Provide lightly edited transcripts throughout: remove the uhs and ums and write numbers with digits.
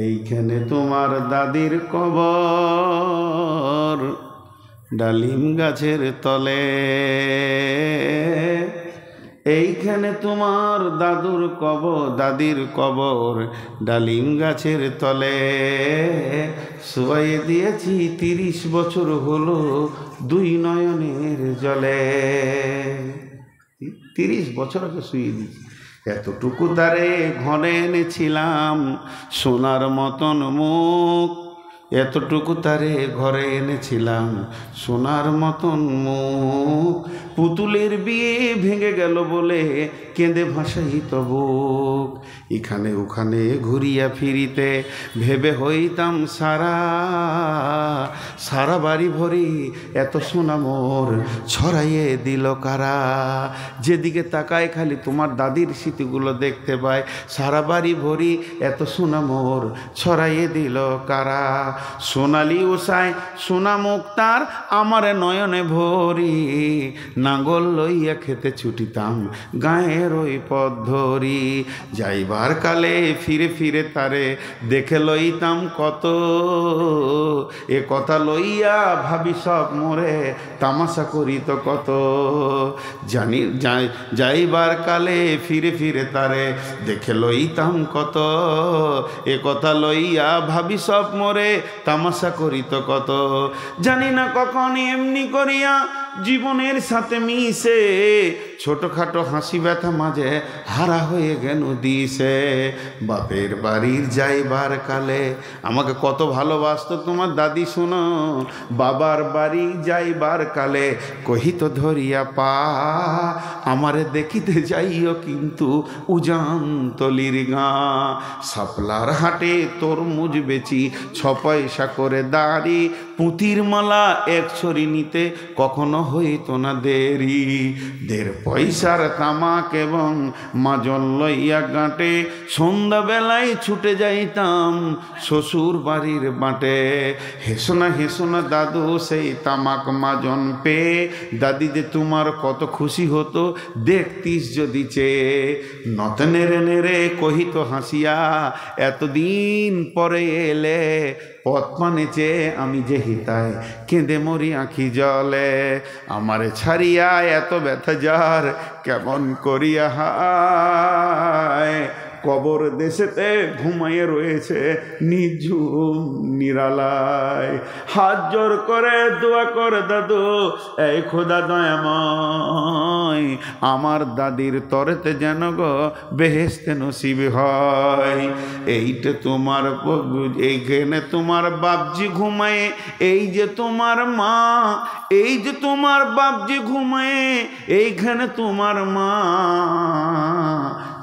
এইখানে তোমার দাদির কবর, ডালিম গাছের তলে। এইখানে তোমার দাদির কবর, ডালিম গাছের তলে। শুয়াইয়ে দিয়েছি 30 বছর হলো দুই নয়নের জলে। 30 বছর আগে শুয়ে দিয়েছি। এতটুকু তারে ঘরে এনেছিলাম সোনার মতন মুখ, এতটুকু তারে ঘরে এনেছিলাম সোনার মতন মুখ। পুতুলের বিয়ে ভেঙে গেল বলে কেঁদে ভাসাইত বুক। এখানে ওখানে ঘুরিয়া ফিরিতে ভেবে হইতাম সারা বাড়ি ভরি এত সোনা মোর ছড়াইয়ে দিল কারা। যেদিকে তাকায় খালি তোমার দাদির স্মৃতিগুলো দেখতে পায়। সারা বাড়ি ভরি এত সোনা মোর ছড়াইয়ে দিল কারা। সোনালি উষায় সোনা মুক্তার আমার নয়নে ভরি, নাঙ্গল লইয়া খেতে ছুটিতাম গায়ের ওই পথ ধরি। যাইবার কালে ফিরে ফিরে তারে দেখে লইতাম কত, এ কথা লইয়া ভাবি সব মোরে তামাশা করিত কত। যাইবার কালে ফিরে ফিরে তারে দেখে লইতাম কত, এ কথা লইয়া ভাবি সব মোরে তামাশা করিত কত। জানি না কখন এমনি করিয়া জীবনের সাথে মিশে ছোটখাটো হাসি ব্যথা মাঝে হারা হয়ে গেল দিশে। বাপের বাড়ির যাইবার কালে আমাকে কত ভালোবাসতো তোমার দাদি শোনো। বাবার বাড়ি যাইবার কালে কহিত ধরিয়া পা, আমারে দেখিতে যাইও কিন্তু উজান তলির গা। শাপলার হাটে তরমুজ বেচি 6 পয়সা করে দাঁড়ি, পুঁতির মালা 1 ছড়ি নিতে কখনো হইতো না দেরি। 1.5 পয়সার তামাক এবং মাজন লইয়া গাঁটে সন্ধ্যাবেলায় ছুটে যাইতাম শ্বশুর বাড়ির বাটে। হেসো না দাদু সেই তামাক মাজন পেয়ে, দাদি যে তোমার কত খুশি হতো দেখতিস যদি চেয়ে। নত নেড়ে নেড়ে কহিত হাসিয়া, এতদিন পরে এলে পথ পানে চেয়ে আমি যে হিতায় কেঁদে মরি আঁখি জলে। আমারে ছাড়িয়া এত ব্যথা যার কেমন করিয়া হায়, কবর দেশেতে ঘুমাইয়ে রয়েছে নিঝুম নিরালায়। হাত জোর করে দোয়া করে দাদু, এই খোদা দয়াময় আমার দাদির তরেতে যেন গো বেহেশতে নসিব হয়। এইটা তোমার এইখানে তোমার বাপজি ঘুমায়, এই যে তোমার মা, এই যে তোমার বাপজি ঘুমায়, এইখানে তোমার মা।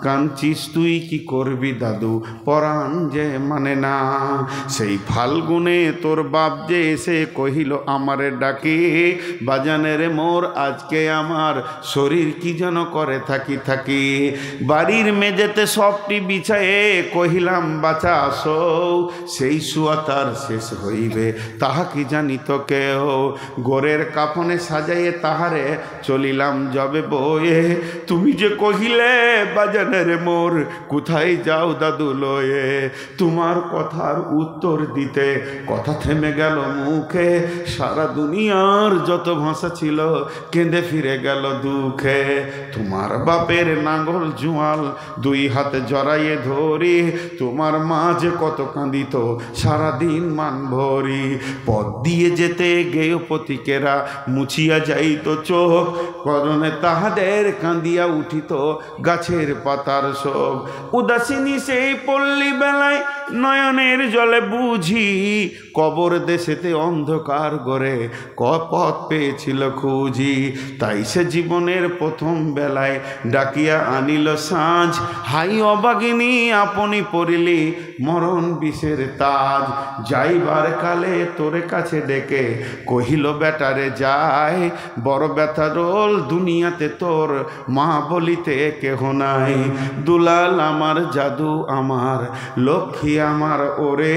কাঁদছিস তুই কি করবি দাদু, পরাণ যে মানে না। সেই ফাল্গুনে তোর বাপ যে এসে কহিল আমারে ডাকে, বাজানের মোর আজকে আমার শরীর কি যেন করে থাকি। বাড়ির মেঝেতে সবটি বিছায়ে কহিলাম বাছা আসো, সেই শুয়া তার শেষ হইবে তাহা কি জানিত কেউ। গোরের কাফনে সাজাইয়ে তাহারে চলিলাম যবে বয়ে, তুমি যে কহিলে বাজান রে মোর কোথায় যাও দাদু লয়ে। তোমার কথার উত্তর দিতে কথা থেমে গেল মুখে, সারা দুনিয়ার যত ভাষা ছিল কেঁদে ফিরে গেল দুঃখে। তোমার বাপের নাঙ্গল জুয়াল 2 হাতে জড়াইয়ে ধরি, তোমার মা যে কত কাঁদিত সারাদিন মান ভরি। পথ দিয়ে যেতে গেয় পথিকেরা মুছিয়া যাইত চোখ, করণে তাহাদের কাঁদিয়া উঠিত গাছের পাতার শোক। উদাসিনী সেই পল্লী বেলায় নয়নের জলে বুঝি, কবর দেশেতে অন্ধকার গড়ে পথ পেয়েছিল খুঁজি। তাই সে জীবনের প্রথম বেলায় ডাকিয়া আনিল সাঁঝ, হাই অবাগিনী আপনি পড়িলি মরণ বিষের তাজ। যাইবার কালে তোরে কাছে ডেকে কহিল বেটারে যায়, বড় ব্যথা রোল দুনিয়াতে তোর মা বলিতে কেহ নাই। দুলাল আমার জাদু আমার লক্ষ্মী আমার ওরে,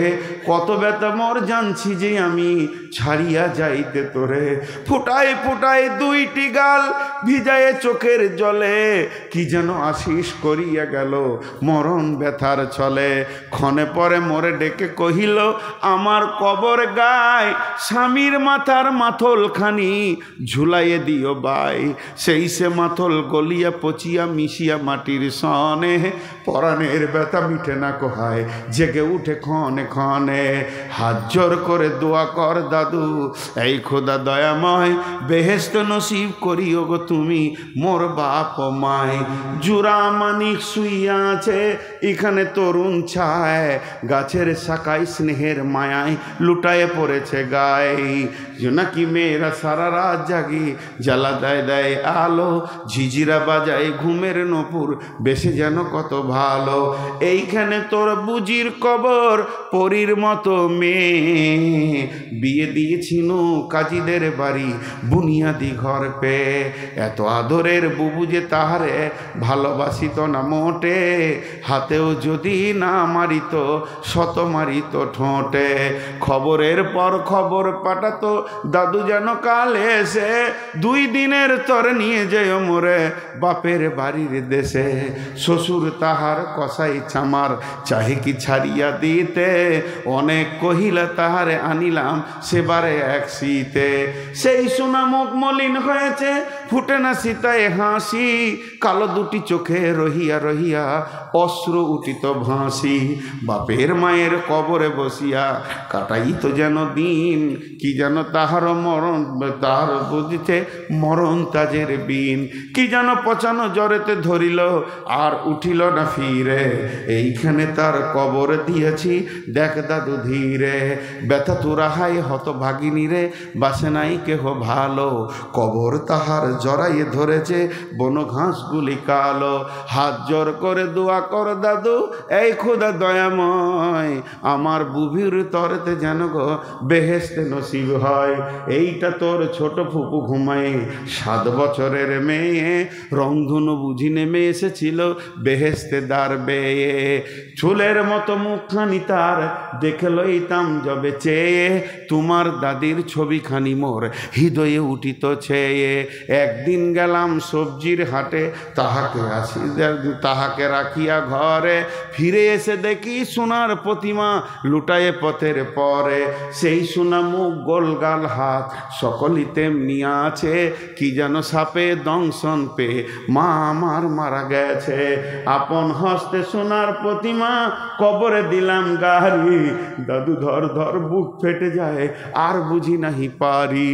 কত ব্যথা মোর জানছি যে আমি ছাড়িয়া যাইতে তোরে। ফুটায় ফুটায় দুইটি গাল ভিজায়ে চোখের জলে, কি যেন আশিস করিয়া গেল মরণ ব্যথার ছলে। ক্ষণে পরে মোরে ডেকে কহিল আমার কবর গায়, স্বামীর মাথার মাথলখানি ঝুলাইয়ে দিও বাই। সেই সে মাথল গলিয়া পচিয়া মিশিয়া মাটির সনে, পরাণের ব্যথা মিঠে না কোহায় জেগে উঠে ক্ষণে ক্ষণে। হাত জোর করে দোয়া কর দাদু, এই খোদা দয়াময়, বেহেশত নসিব করিও গো তুমি মোর বাপ মায়। জুরা মানিক শুইয়া আছে এখানে তরুণ ছায়, গাছের শাখায় স্নেহের মায়ায় লুটায়ে পড়েছে গায়ে। জোনাকি মেয়েরা সারা রাত জাগি জ্বালা দেয় দেয় আলো, ঝিঝিরা বাজায় ঘুমের নপুর বেশে যেন কত ভালো। এইখানে তোর বুজির কবর পরীর মতো মেয়ে, বিয়ে দিয়েছিল কাজীদের বাড়ি বুনিয়াদি ঘর পেয়ে। এত আদরের বুবু যে তাহারে ভালোবাসিত না মোটে, হাতেও যদি না মারিত শত মারিত ঠোঁটে। খবরের পর খবর পাঠাতো দাদু যেন কাল এসে, 2 দিনের তর নিয়ে যেও মোরে বাপের বাড়ির দেশে। শ্বশুর তাহার কসাই চামার চাহে কি ছাড়িয়া দিতে, অনেক কহিলা তাহারে আনিলাম সেবারে এক শীতে। সেই সোনা মুখ মলিন হয়েছে ফুটে না সীতায় হাসি, কালো দুটি চোখে রহিয়া রহিয়া অশ্রু উঠিত ভাসি। বাপের মায়ের কবরে বসিয়া কাটাইত যেন দিন, কি যেন তাহার মরণ তাহার বুঝিতে মরণ তাজের বিন। কি যেন পচানো জ্বরেতে ধরিল আর উঠিল না ফিরে, এইখানে তার কবর দিয়েছি দেখ দাদু ধীরে। ব্যথা তুরাহাই হত ভাগিনী রে, বাসে নাই কেহ ভালো, কবর তাহার জড়াইয়ে ধরেছে বন ঘাসগুলি কালো। হাত জোর করে দোয়া কর দাদু, এই খোদা দয়াময়, আমার বুভির তরেতে যেন গো বেহেশতে নসিব হয়। এইটা তোর ছোট ফুপু ঘুমায় 7 বছরের মেয়ে, রংধনু বুঝি নেমে এসেছিল বেহেশতে দ্বার বেয়ে। চুলের মতো মুখখানি তার দেখে লইতাম যবে চেয়ে, তোমার দাদির ছবিখানি মোর হৃদয়ে উঠিত ছেয়ে। একদিন গেলাম সবজির হাটে, তাহাকে রাখিয়া ঘরে, ফিরে এসে দেখি সোনার প্রতিমা লুটায়ে পথের পরে। সেই সোনা মুখ গোলগাল হাত সকলই তেমনি আছে, কি যেন সাপে দংশন পেয়ে মা আমার মারা গেছে। আপন হস্তে সোনার প্রতিমা কবরে দিলাম গাড়ি, দাদু ধর ধর বুক ফেটে যায় আর বুঝি নাহি পারি।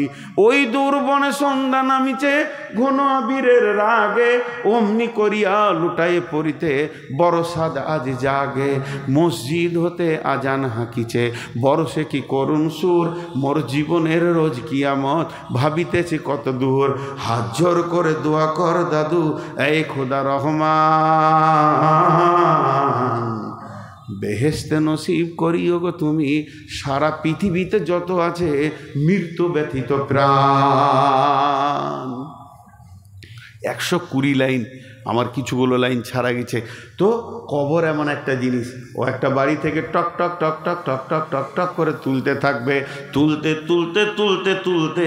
ওই দুর্বনে সন্ধ্যা নামিছে ঘন আবিরের রাগে, অমনি করিয়া লুটায়ে পড়িতে বড় সাদ আজ জাগে। মসজিদ হতে আজান হাঁকিছে বড় সে কি করুণ সুর, মোর জীবনের রোজ কিয়ামত ভাবিতেছে কত দূর। হাত জোর করে দোয়া কর দাদু, এই খোদা রহমান, বেহেশতে নসিব করিও গো তুমি সারা পৃথিবীতে যত আছে মৃত্যু ব্যথিত প্রাণ। 120 লাইন, আমার কিছুগুলো লাইন ছাড়া গেছে। তো কবর এমন একটা জিনিস, ও একটা বাড়ি থেকে টক টক টক টক টক টক টক টক করে তুলতে থাকবে, তুলতে তুলতে তুলতে তুলতে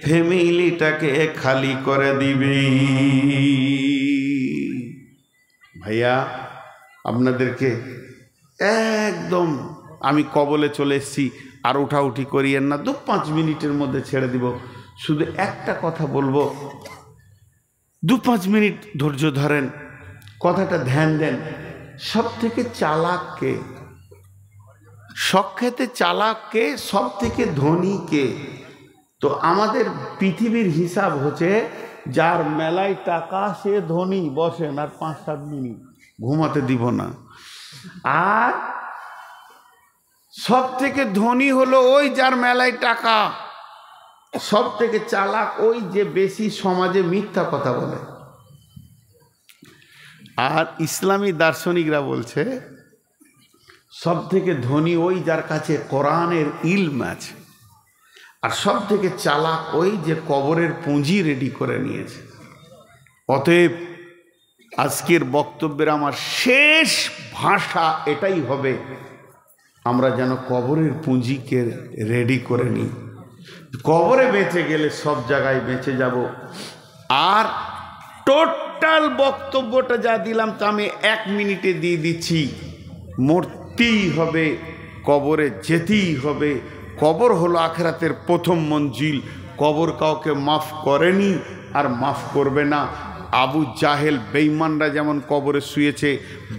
ফ্যামিলিটাকে খালি করে দিবি। ভাইয়া আপনাদেরকে একদম আমি কবলে চলে এসেছি, আর উঠাউঠি করিয়েন না, 2-5 মিনিটের মধ্যে ছেড়ে দিব। শুধু একটা কথা বলবো, 2-5 মিনিট ধৈর্য ধরেন, কথাটা ধ্যান দেন। সব থেকে চালাক কে? সক্ষেতে চালাক কে? সব থেকে ধনী কে? তো আমাদের পৃথিবীর হিসাব হচ্ছে যার মেলায় টাকা সে ধনী, বসেন আর 5-7 মিনিট ঘুমাতে দিব না। আর সব থেকে ধনী হলো ওই যার মেলায় টাকা, সব থেকে চালাক ওই যে বেশি সমাজে মিথ্যা কথা বলে। আর ইসলামী দার্শনিকরা বলছে সব থেকে ধনী ওই যার কাছে কোরআনের ইলম আছে, আর সব থেকে চালাক ওই যে কবরের পুঁজি রেডি করে নিয়েছে। অতএব আজকের বক্তব্যের আমার শেষ ভাষা এটাই হবে, আমরা যেন কবরের পুঁজিকে রেডি করে নিই। কবরে বেঁচে গেলে সব জায়গায় বেঁচে যাব। আর টোটাল বক্তব্যটা যা দিলাম তা আমি 1 মিনিটে দিয়ে দিচ্ছি। মরতেই হবে, কবরে যেতেই হবে। কবর হলো আখিরাতের প্রথম মঞ্জিল। কবর কাউকে মাফ করেনি আর মাফ করবে না। আবু জাহেল বেঈমানরা যেমন কবরে শুয়েছে,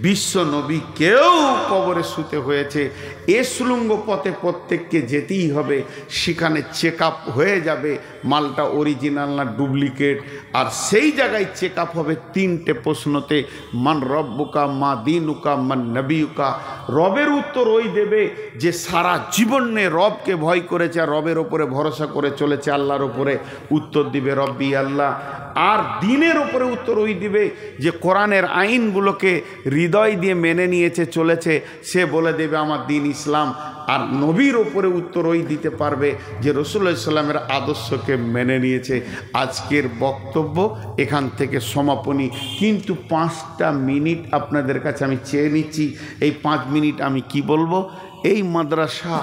বিশ্ব নবী কেউ কবরে শুতে হয়েছে। এ সুলঙ্গ পথে প্রত্যেককে যেতেই হবে। সেখানে চেক আপ হয়ে যাবে মালটা অরিজিনাল না ডুপ্লিকেট। আর সেই জায়গায় চেক আপ হবে 3টে প্রশ্নতে, মান রব্বুকা, মা দিনুকা, মান নবিয়ুকা। রবের উত্তর ওই দেবে যে সারা জীবনে রবকে ভয় করেছে আর রবের ওপরে ভরসা করে চলেছে, আল্লাহর ওপরে। উত্তর দিবে রব্বি আল্লাহ। আর দিনের ওপরে উত্তর ওই দিবে যে কোরআনের আইনগুলোকে হৃদয় দিয়ে মেনে নিয়েছে, চলেছে, সে বলে দেবে আমার দিন ইসলাম। আর নবীর ওপরে উত্তর ওই দিতে পারবে যে রাসূলুল্লাহ সাল্লাল্লাহু আলাইহি ওয়াসাল্লামের আদর্শকে মেনে নিয়েছে। আজকের বক্তব্য এখান থেকে সমাপনী। কিন্তু 5টা মিনিট আপনাদের কাছে আমি চেয়ে নিচ্ছি। এই 5 মিনিট আমি কি বলবো? এই মাদ্রাসা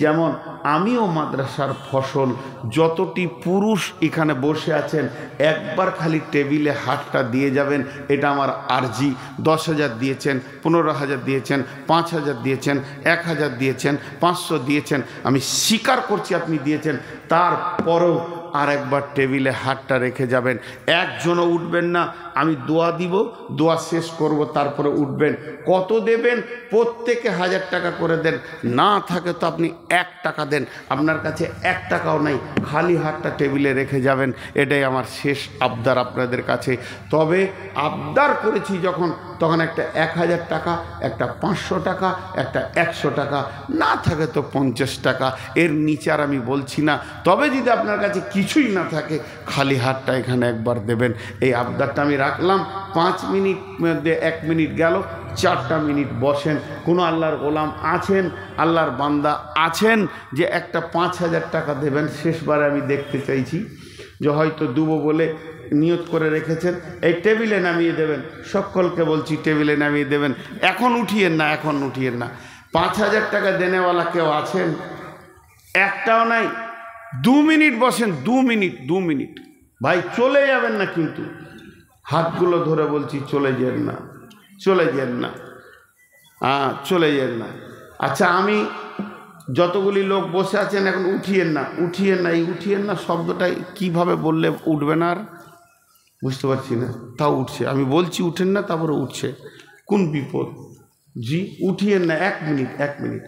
যেমন আমিও মাদ্রাসার ফসল। যতটি পুরুষ এখানে বসে আছেন একবার খালি টেবিলে হাতটা দিয়ে যাবেন, এটা আমার আরজি। 10,000 দিয়েছেন, 15,000 দিয়েছেন, 5,000 দিয়েছেন, 1,000 দিয়েছেন, 500 দিয়েছেন, আমি স্বীকার করছি আপনি দিয়েছেন। তারপরেও আর একবার টেবিলে হাতটা রেখে যাবেন। একজনও উঠবেন না। আমি দোয়া দিব, দোয়া শেষ করব, তারপরে উঠবেন। কত দেবেন? প্রত্যেকে 1000 টাকা করে দেন। না থাকে তো আপনি 1 টাকা দেন। আপনার কাছে 1 টাকাও নাই, খালি হাতটা টেবিলে রেখে যাবেন। এটাই আমার শেষ আবদার আপনাদের কাছে। তবে আবদার করেছি যখন, তখন একটা 1000 টাকা, একটা 500 টাকা, একটা 100 টাকা, না থাকে তো 50 টাকা। এর নিচে আর আমি বলছি না। তবে যদি আপনার কাছে কিছুই না থাকে, খালি হাতটা এখানে একবার দেবেন। এই আবদারটা আমি রাখলাম। 5 মিনিট মধ্যে 1 মিনিট গেল, 4টা মিনিট বসেন। কোনো আল্লাহর গোলাম আছেন, আল্লাহর বান্দা আছেন যে একটা 5000 টাকা দেবেন? শেষবারে আমি দেখতে চাইছি যে হয়তো দুবো বলে নিয়ত করে রেখেছেন, এই টেবিলে নামিয়ে দেবেন। সকলকে বলছি টেবিলে নামিয়ে দেবেন। এখন উঠিয়েন না, এখন উঠিয়েন না। 5000 টাকা দেনেওয়ালা কেউ আছেন? একটাও নাই। 2 মিনিট বসেন, 2 মিনিট, 2 মিনিট। ভাই চলে যাবেন না কিন্তু, হাতগুলো ধরে বলছি চলে যান না, চলে যান না, চলে যান না। আচ্ছা, আমি যতগুলি লোক বসে আছেন এখন উঠিয়েন না, উঠিয়েন না। এই উঠিয়েন না শব্দটাই কিভাবে বললে উঠবে না আর বুঝতে পারছি না। তাও উঠছে, আমি বলছি উঠেন না, তারপরে উঠছে। কোন বিপদ? জি উঠিয়েন না। 1 মিনিট, 1 মিনিট।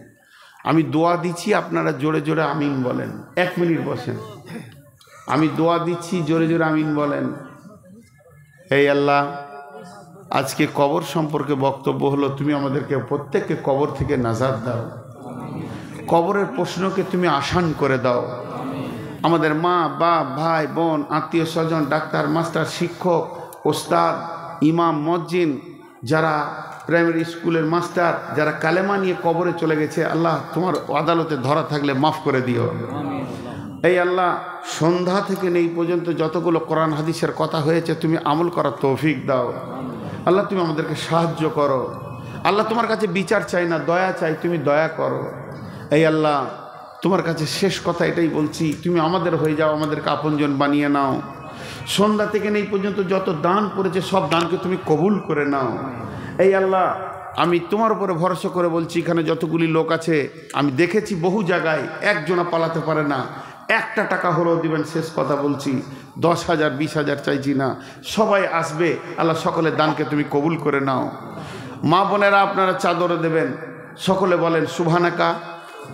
আমি দোয়া দিচ্ছি, আপনারা জোরে জোরে আমিন বলেন। 1 মিনিট বসেন। আমি দোয়া দিচ্ছি, জোরে জোরে আমিন বলেন। এই আল্লাহ, আজকে কবর সম্পর্কে বক্তব্য হলো, তুমি আমাদেরকে প্রত্যেককে কবর থেকে নাজাত দাও। কবরের প্রশ্নকে তুমি আসান করে দাও। আমাদের মা, বাপ, ভাই, বোন, আত্মীয় স্বজন, ডাক্তার, মাস্টার, শিক্ষক, ওস্তাদ, ইমাম, মজ্জিন, যারা প্রাইমারি স্কুলের মাস্টার, যারা কালেমা নিয়ে কবরে চলে গেছে, আল্লাহ তোমার আদালতে ধরা থাকলে মাফ করে দিও। এই আল্লাহ, সন্ধ্যা থেকে নেই পর্যন্ত যতগুলো কোরআন হাদিসের কথা হয়েছে তুমি আমল করার তৌফিক দাও। আল্লাহ তুমি আমাদেরকে সাহায্য করো। আল্লাহ তোমার কাছে বিচার চাই না, দয়া চাই, তুমি দয়া করো। এই আল্লাহ, তোমার কাছে শেষ কথা এটাই বলছি, তুমি আমাদের হয়ে যাও, আমাদেরকে আপনজন বানিয়ে নাও। সন্ধ্যা থেকে নেই পর্যন্ত যত দান পড়েছে সব দানকে তুমি কবুল করে নাও। এই আল্লাহ, আমি তোমার উপরে ভরসা করে বলছি, এখানে যতগুলি লোক আছে আমি দেখেছি বহু জায়গায় একজনা পালাতে পারে না। 1টা টাকা হলেও দিবেন। শেষ কথা বলছি, 10,000 20,000 চাইছি না, সবাই আসবে। আল্লাহ সকলের দানকে তুমি কবুল করে নাও। মা বোনেরা আপনারা চাদরে দেবেন। সকলে বলেন সুবহানাকা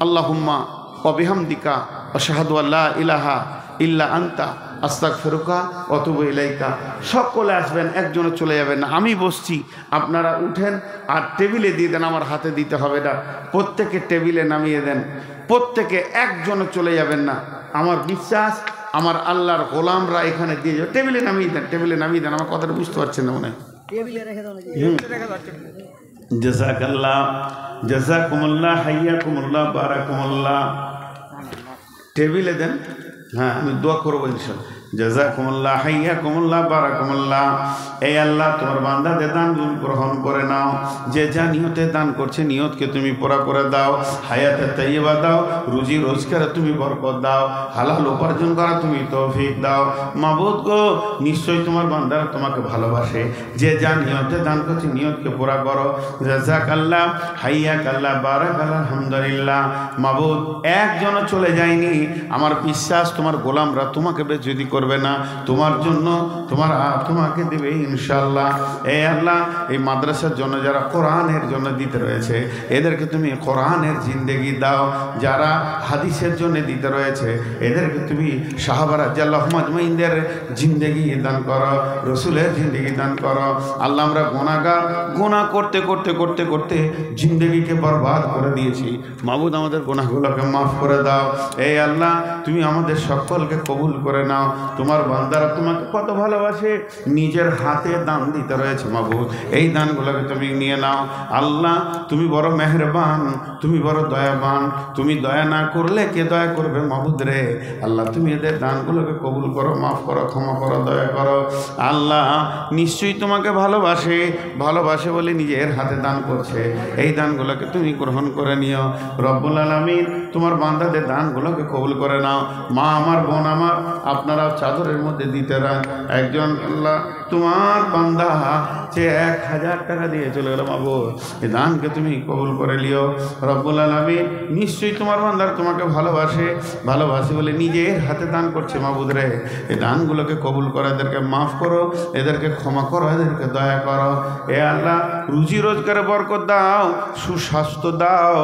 আল্লাহুম্মা ওয়া বিহামদিকা আশহাদু আল্লা ইলাহা ইল্লা আনতা আস্তাগফিরুকা ওয়া আতুবু ইলাইকা। সকলে আসবেন, একজনও চলে যাবেন না। আমি বসছি, আপনারা উঠেন আর টেবিলে দিয়ে দেন, আমার হাতে দিতে হবে না। প্রত্যেকে টেবিলে নামিয়ে দেন, প্রত্যেকে, একজনও চলে যাবেন না। আমার বিশ্বাস আমার আল্লাহর গোলামরা এখানে দিয়ে যাবে। টেবিলে নামিয়ে দেন, টেবিলে নামিয়ে দেন। আমার কথাটা বুঝতে পারছেন না মনে হয়? জাযাকাল্লাহ, জাযাকুমুল্লাহ, হাইয়াকুমুল্লাহ, বারাকুমুল্লাহ। টেবিলে দেন। হ্যাঁ, আমি দোয়া করবো ইনশাআল্লাহ। জাযাকুমুল্লাহ, হাইয়াকুমুল্লাহ, বারাকাকুমুল্লাহ। এই আল্লাহ তোমার বান্দাদের দান গ্রহণ করে নাও। যে যা নিয়তে দান করছে নিয়তকে তুমি পুরা করে দাও। হায়াতে তাইয়্যিবা দাও, রুজি রোজগারে তুমি বরকত দাও, হালাল উপার্জন করা তুমি তৌফিক দাও। মাবুদ গো, নিশ্চয়ই তোমার বান্দারা তোমাকে ভালোবাসে। যে যা নিয়তে দান করছে নিয়তকে পুরা করো। জাযাকাল্লাহ, হাইয়াকাল্লাহ, বারাকাল্লাহ, আলহামদুলিল্লাহ। মাবুদ, একজনও চলে যায়নি। আমার বিশ্বাস তোমার গোলামরা তোমাকে বেজ্জতি করবে না, তোমার জন্য তোমাকে দেবে ইনশাআল্লাহ। এই আল্লাহ, এই মাদ্রাসার জন্য যারা কোরআনের জন্য দিতে রয়েছে এদেরকে তুমি কোরআনের জিন্দেগি দাও। যারা হাদিসের জন্য দিতে রয়েছে এদেরকে তুমি সাহাবা রাদিয়াল্লাহু আজমাইনদের জিন্দেগি দান করো, রসুলের জিন্দেগি দান করো। আল্লাহ, আমরা গুনাহগার, গুনাহ করতে করতে করতে করতে জিন্দেগিকে বরবাদ করে দিয়েছি। মাবুদ, আমাদের গুনাহগুলোকে মাফ করে দাও। এই আল্লাহ, তুমি আমাদের সকলকে কবুল করে নাও। তোমার বান্দারা তোমাকে কত ভালোবাসে, নিজের হাতে দান দিতে রয়েছে। মাবুদ, এই দানগুলোকে তুমি নিয়ে নাও। আল্লাহ, তুমি বড় মেহেরবান, তুমি বড় দয়াবান। তুমি দয়া না করলে কে দয়া করবে মাবুদ রে। আল্লাহ, তুমি এদের দানগুলোকে কবুল করো, মাফ করো, ক্ষমা করো, দয়া করো। আল্লাহ, নিশ্চয়ই তোমাকে ভালোবাসে, ভালোবাসে বলে নিজের হাতে দান করছে। এই দানগুলোকে তুমি গ্রহণ করে নিও। রব্বুল আলামিন, তোমার বান্দাদের দানগুলোকে কবুল করে নাও। মা আমার, বোন আমার, আপনারা চাদরের মধ্যে দিতে রান। একজন আল্লাহ তোমার বান্দা যে 1000 টাকা দিয়ে চলে গেল, মাবুদ, এই দানকে তুমি কবুল করে লিও। রব্বুল আলামিন, নিশ্চয়ই তোমার বান্দার তোমাকে ভালোবাসে, ভালোবাসে বলে নিজের হাতে দান করছে। মাবুদ রে, এই দানগুলোকে কবুল করো, এদেরকে মাফ করো, এদেরকে ক্ষমা করো, এদেরকে দয়া করো। এ আল্লাহ, রুজি রোজগারে বরকত দাও, সুস্বাস্থ্য দাও,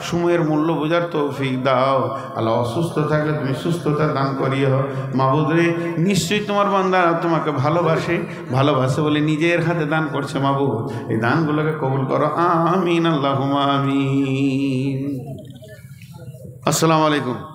সময়ের মূল্য বোঝার তৌফিক দাও। আল্লাহ, অসুস্থ থাকলে তুমি সুস্থতা দান করিও। মাবুদ রে, নিশ্চয়ই তোমার বান্দারা তোমাকে ভালোবাসে, ভালোবাসে বলে নিজের হাতে দান করছে। মাবুদ, এই দানগুলোকে কবুল করো। আমিন, আল্লাহুম্মা আমিন। আসসালামু আলাইকুম।